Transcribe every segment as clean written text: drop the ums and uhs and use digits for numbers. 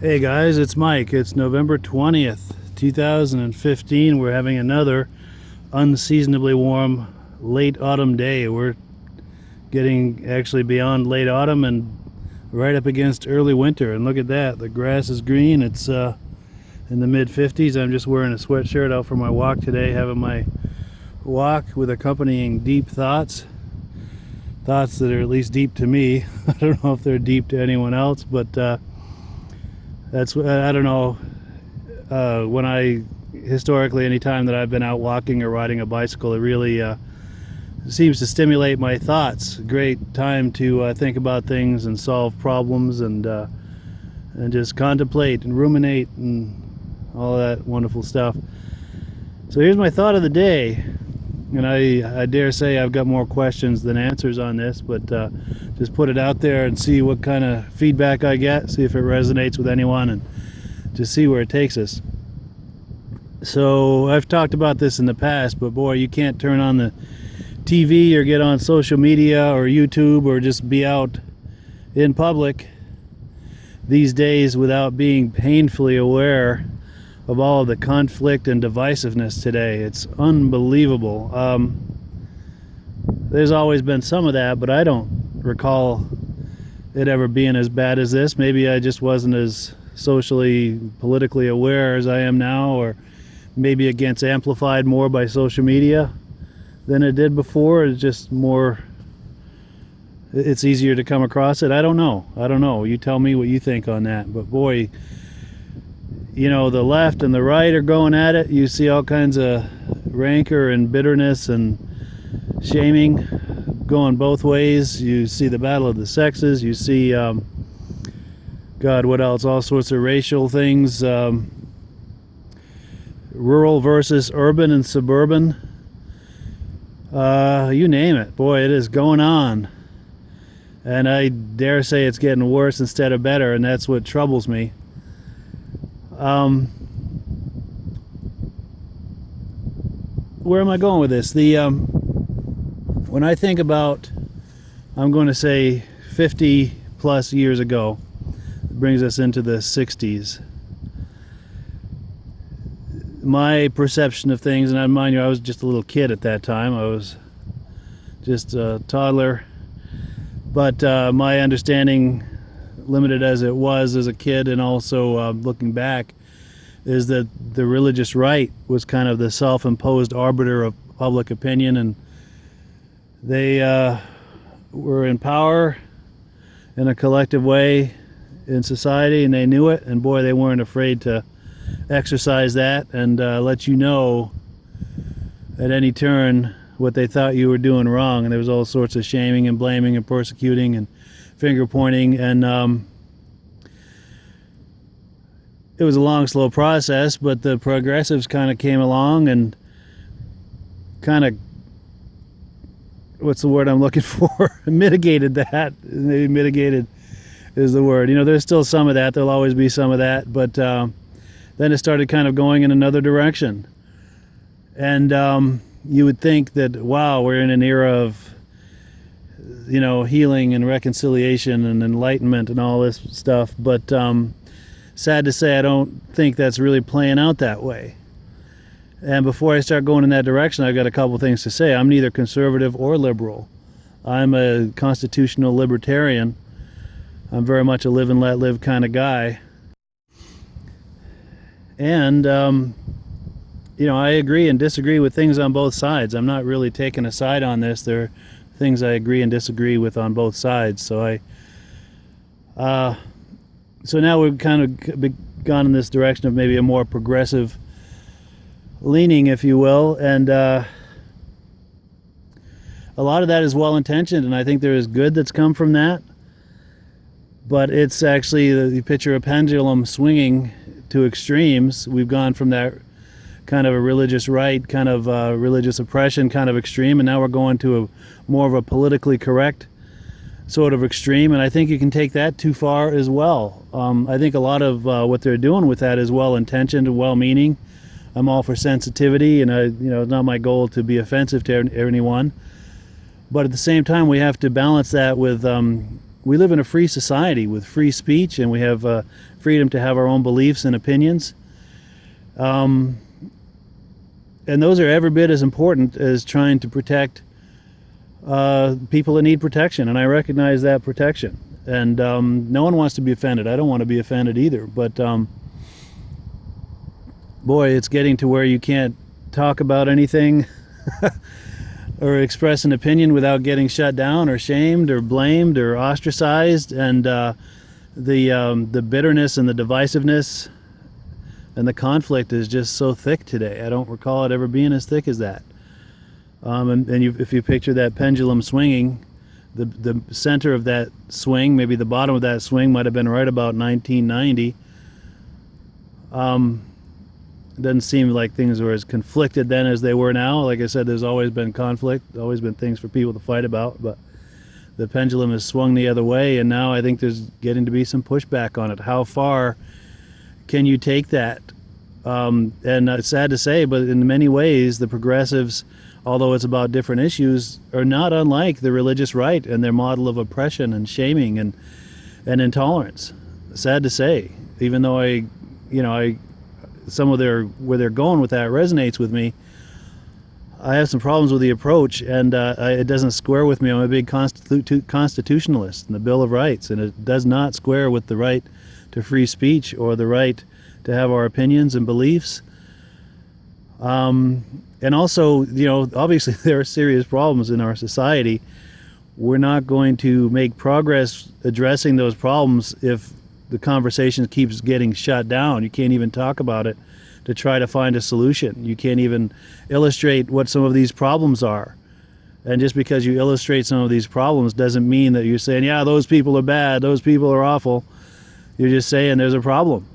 Hey guys, it's Mike. It's November 20th, 2015. We're having another unseasonably warm late autumn day. We're getting actually beyond late autumn and right up against early winter. And look at that, the grass is green. It's in the mid 50s. I'm just wearing a sweatshirt out for my walk today, having my walk with accompanying deep thoughts. Thoughts that are at least deep to me. I don't know if they're deep to anyone else, but that's, I don't know, when I historically any time that I've been out walking or riding a bicycle, it really seems to stimulate my thoughts. Great time to think about things and solve problems and just contemplate and ruminate and all that wonderful stuff. So here's my thought of the day, and I dare say I've got more questions than answers on this, but just put it out there and see what kind of feedback I get, see if it resonates with anyone, and just see where it takes us. So I've talked about this in the past, but boy, you can't turn on the TV or get on social media or YouTube or just be out in public these days without being painfully aware of all of the conflict and divisiveness today. It's unbelievable. There's always been some of that, but I don't recall it ever being as bad as this. Maybe I just wasn't as socially, politically aware as I am now, or maybe it gets amplified more by social media than it did before. It's just more, it's easier to come across it. I don't know. You tell me what you think on that. But boy, you know, the left and the right are going at it. You see all kinds of rancor and bitterness and shaming going both ways. You see the battle of the sexes. You see, God, what else? All sorts of racial things. Rural versus urban and suburban. You name it. Boy, it is going on. And I dare say it's getting worse instead of better, and that's what troubles me. Where am I going with this? When I think about, I'm going to say 50 plus years ago, it brings us into the 60s. My perception of things, and I mind you, I was just a little kid at that time. I was just a toddler, but my understanding, limited as it was as a kid, and also looking back, is that the religious right was kind of the self-imposed arbiter of public opinion, and they were in power in a collective way in society, and they knew it, and boy, they weren't afraid to exercise that and let you know at any turn what they thought you were doing wrong. And there was all sorts of shaming and blaming and persecuting and finger pointing, and it was a long, slow process, but the progressives kind of came along and kind of, what's the word I'm looking for? Mitigated that. Maybe mitigated is the word. You know, there's still some of that. There'll always be some of that, but then it started kind of going in another direction. And you would think that, wow, we're in an era of, you know, healing and reconciliation and enlightenment and all this stuff, but sad to say, I don't think that's really playing out that way. And before I start going in that direction, I've got a couple things to say. I'm neither conservative or liberal. I'm a constitutional libertarian. I'm very much a live and let live kind of guy. And, you know, I agree and disagree with things on both sides. I'm not really taking a side on this. There are things I agree and disagree with on both sides. So so now we've kind of gone in this direction of maybe a more progressive leaning, if you will, and a lot of that is well-intentioned, and I think there is good that's come from that, but it's actually, you picture a pendulum swinging to extremes. We've gone from that kind of a religious right, kind of religious oppression kind of extreme, and now we're going to a more of a politically correct sort of extreme, and I think you can take that too far as well. I think a lot of what they're doing with that is well-intentioned and well-meaning. I'm all for sensitivity, and you know, it's not my goal to be offensive to anyone, but at the same time we have to balance that with we live in a free society with free speech, and we have freedom to have our own beliefs and opinions. And those are every bit as important as trying to protect people that need protection, and I recognize that protection. And no one wants to be offended. I don't want to be offended either. But boy, it's getting to where you can't talk about anything or express an opinion without getting shut down or shamed or blamed or ostracized. And the bitterness and the divisiveness and the conflict is just so thick today. I don't recall it ever being as thick as that. If you picture that pendulum swinging, the center of that swing, maybe the bottom of that swing, might have been right about 1990. It doesn't seem like things were as conflicted then as they were now. Like I said, there's always been conflict, always been things for people to fight about, but the pendulum has swung the other way, and now I think there's getting to be some pushback on it. How far can you take that? And it's sad to say, but in many ways, the progressives, although it's about different issues, are not unlike the religious right and their model of oppression and shaming and intolerance. Sad to say, even though some of where they're going with that resonates with me, I have some problems with the approach, and it doesn't square with me. I'm a big constitutionalist in the Bill of Rights, and it does not square with the right to free speech or the right to have our opinions and beliefs. And also, obviously there are serious problems in our society. We're not going to make progress addressing those problems if the conversation keeps getting shut down. You can't even talk about it to try to find a solution. You can't even illustrate what some of these problems are. And just because you illustrate some of these problems doesn't mean that you're saying, yeah, those people are bad, those people are awful. You're just saying there's a problem.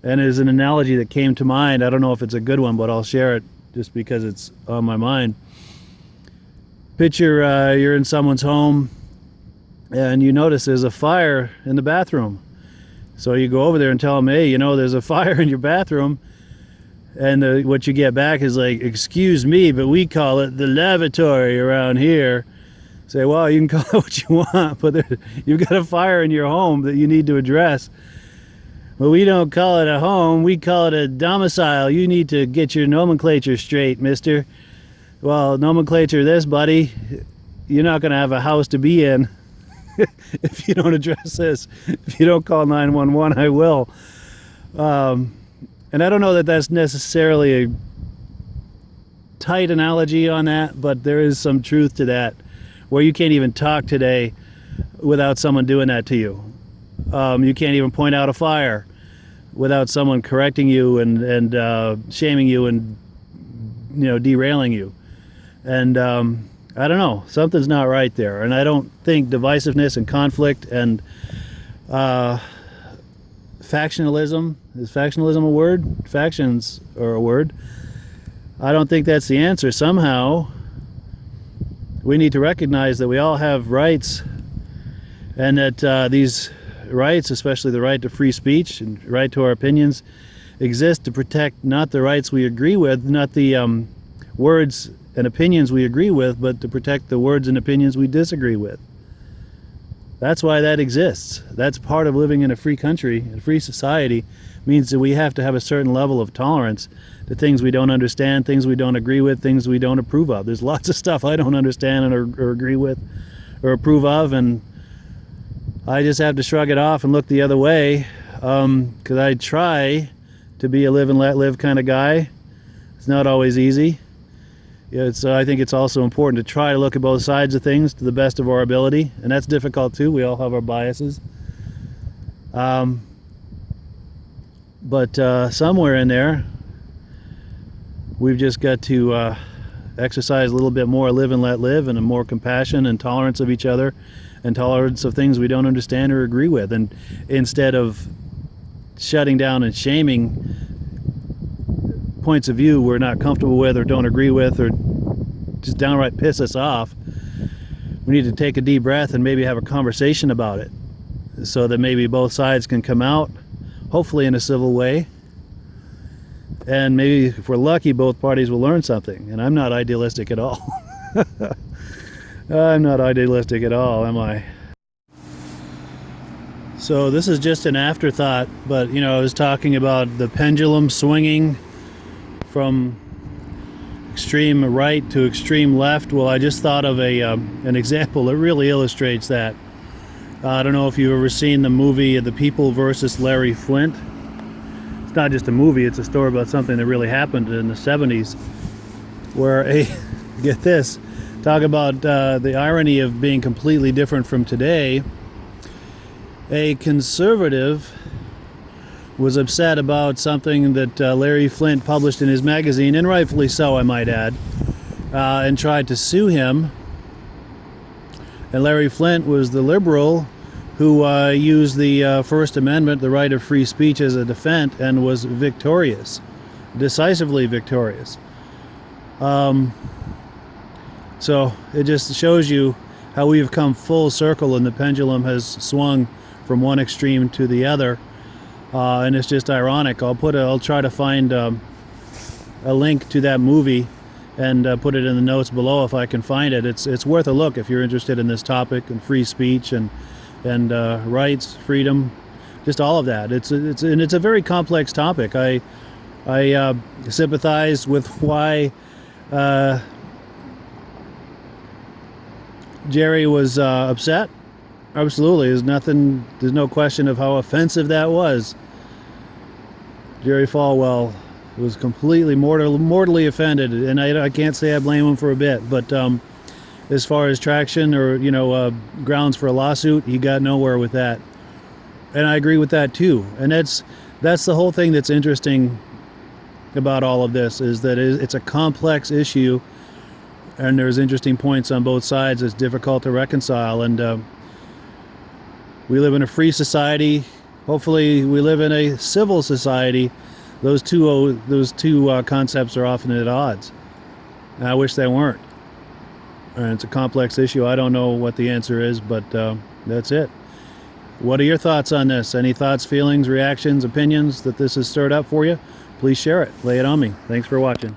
And there's an analogy that came to mind. I don't know if it's a good one, but I'll share it just because it's on my mind. Picture you're in someone's home and you notice there's a fire in the bathroom. So you go over there and tell them, hey, there's a fire in your bathroom. And what you get back is like, excuse me, but we call it the lavatory around here. Say, well, you can call it what you want, but you've got a fire in your home that you need to address. But we don't call it a home, we call it a domicile. You need to get your nomenclature straight, mister. Well, nomenclature this, buddy. You're not going to have a house to be in if you don't address this. If you don't call 911, I will. And I don't know that that's necessarily a tight analogy on that, but there is some truth to that, where you can't even talk today without someone doing that to you. You can't even point out a fire without someone correcting you and shaming you and derailing you. And I don't know, something's not right there. And I don't think divisiveness and conflict and factionalism, is factionalism a word? Factions are a word. I don't think that's the answer. Somehow we need to recognize that we all have rights, and that these rights, especially the right to free speech and right to our opinions, exist to protect not the rights we agree with, not the words and opinions we agree with, but to protect the words and opinions we disagree with. That's why that exists. That's part of living in a free country, a free society. Means that we have to have a certain level of tolerance to things we don't understand, things we don't agree with, things we don't approve of. There's lots of stuff I don't understand or agree with or approve of, and I just have to shrug it off and look the other way, because I try to be a live and let live kind of guy. It's not always easy. I think it's also important to try to look at both sides of things to the best of our ability, and that's difficult too. We all have our biases. But somewhere in there, we've just got to exercise a little bit more live and let live, and a more compassion and tolerance of each other, and tolerance of things we don't understand or agree with. And instead of shutting down and shaming points of view we're not comfortable with or don't agree with or just downright piss us off, we need to take a deep breath and maybe have a conversation about it, so that maybe both sides can come out, hopefully in a civil way, and maybe if we're lucky both parties will learn something. And I'm not idealistic at all. I'm not idealistic at all, am I? So this is just an afterthought, but you know, I was talking about the pendulum swinging from extreme right to extreme left. Well, I just thought of an example that really illustrates that. I don't know if you've ever seen the movie The People versus Larry Flint. It's not just a movie, it's a story about something that really happened in the 70s, where get this, talk about the irony of being completely different from today. A conservative was upset about something that Larry Flint published in his magazine, and rightfully so, I might add, and tried to sue him. And Larry Flint was the liberal who used the First Amendment, the right of free speech, as a defense, and was victorious, decisively victorious. So it just shows you how we have come full circle, and the pendulum has swung from one extreme to the other, and it's just ironic. I'll try to find a link to that movie and put it in the notes below if I can find it. It's worth a look if you're interested in this topic and free speech and rights, freedom, just all of that. It's a very complex topic. I sympathize with why Jerry was upset. Absolutely, there's no question of how offensive that was. Jerry Falwell was completely mortally offended, and I can't say I blame him for a bit, but as far as traction or grounds for a lawsuit, he got nowhere with that, and I agree with that too. And that's the whole thing that's interesting about all of this, is that it's a complex issue, and there's interesting points on both sides. It's difficult to reconcile, and we live in a free society. Hopefully we live in a civil society. Those two concepts are often at odds, and I wish they weren't. And it's a complex issue. I don't know what the answer is, but that's it. What are your thoughts on this? Any thoughts, feelings, reactions, opinions that this has stirred up for you? Please share it. Lay it on me. Thanks for watching.